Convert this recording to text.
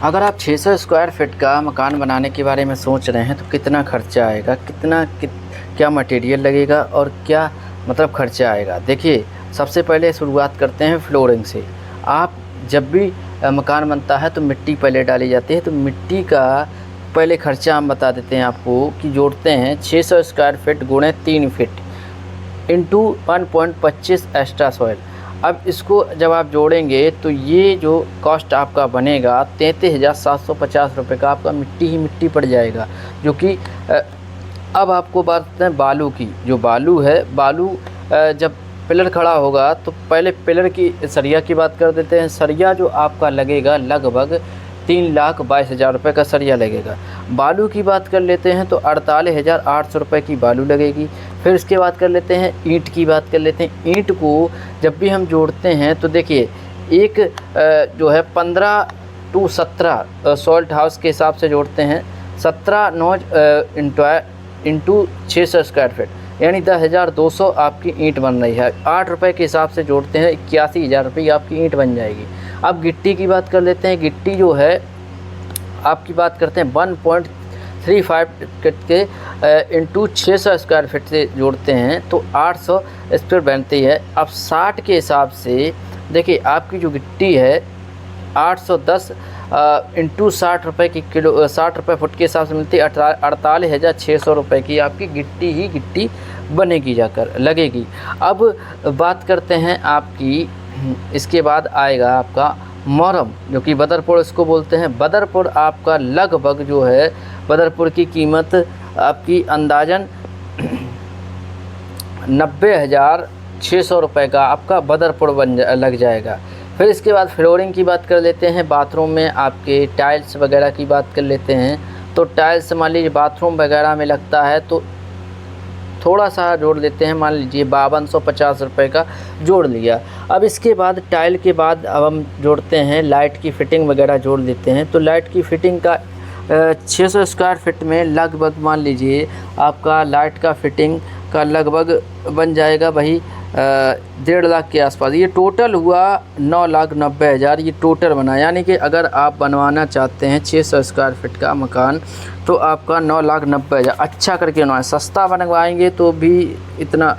अगर आप 600 square feet का मकान बनाने के बारे में सोच रहे हैं तो कितना खर्चा आएगा, क्या मटेरियल लगेगा और क्या मतलब खर्चा आएगा। देखिए, सबसे पहले शुरुआत करते हैं फ्लोरिंग से। आप जब भी मकान बनता है तो मिट्टी पहले डाली जाती है, तो मिट्टी का पहले खर्चा हम बता देते हैं आपको कि जोड़ते हैं 600 स्क्वायर फीट गुणे 3 फीट इंटू 1.25 एक्स्ट्रा सॉइल। अब इसको जब आप जोड़ेंगे तो ये जो कॉस्ट आपका बनेगा 33,750 रुपये का आपका मिट्टी ही मिट्टी पड़ जाएगा। जो कि अब आपको बात करते हैं बालू की। जो बालू है, बालू जब पिलर खड़ा होगा तो पहले पिलर की सरिया की बात कर देते हैं। सरिया जो आपका लगेगा लगभग 3,22,000 रुपये का सरिया लगेगा। बालू की बात कर लेते हैं तो 48,800 रुपये की बालू लगेगी। फिर इसके बाद कर लेते हैं ईंट की बात कर लेते हैं। ईंट को जब भी हम जोड़ते हैं तो देखिए, एक जो है 15 टू 17 सॉल्ट हाउस के हिसाब से जोड़ते हैं। 17 नॉज इंटू 600 स्क्वायर फीट, यानी 10,200 आपकी ईंट बन रही है। 8 रुपये के हिसाब से जोड़ते हैं 81,000 रुपये की आपकी ईंट बन जाएगी। अब गिट्टी की बात कर लेते हैं। गिट्टी जो है आपकी बात करते हैं 1.35 के इंटू 600 स्क्वायर फीट से जोड़ते हैं तो 800 स्क्वायर बनती है। अब 60 के हिसाब से देखिए, आपकी जो गिट्टी है 810 इंटू 60 रुपये की किलो, 60 रुपये फुट के हिसाब से मिलती है। 48,600 रुपये की आपकी गिट्टी ही गिट्टी बनेगी, जाकर लगेगी। अब बात करते हैं आपकी, इसके बाद आएगा आपका मोरम, जो कि बदरपुर इसको बोलते हैं। बदरपुर आपका लगभग जो है, बदरपुर की कीमत आपकी अंदाजन 90,600 रुपये का आपका बदरपुर लग जाएगा। फिर इसके बाद फ्लोरिंग की बात कर लेते हैं। बाथरूम में आपके टाइल्स वगैरह की बात कर लेते हैं। तो टाइल्स मान लीजिए बाथरूम वगैरह में लगता है तो थोड़ा सा जोड़ देते हैं, मान लीजिए 5250 रुपये का जोड़ लिया। अब इसके बाद टाइल के बाद अब हम जोड़ते हैं लाइट की फ़िटिंग वगैरह जोड़ देते हैं। तो लाइट की फ़िटिंग का 600 स्क्वायर फीट में लगभग मान लीजिए आपका लाइट का फ़िटिंग का लगभग बन जाएगा वही 1.5 लाख के आसपास। ये टोटल हुआ 9,90,000 ये टोटल बना। यानी कि अगर आप बनवाना चाहते हैं 600 स्क्वायर फीट का मकान तो आपका 9,90,000 अच्छा करके बनवाएं। सस्ता बनवाएंगे तो भी इतना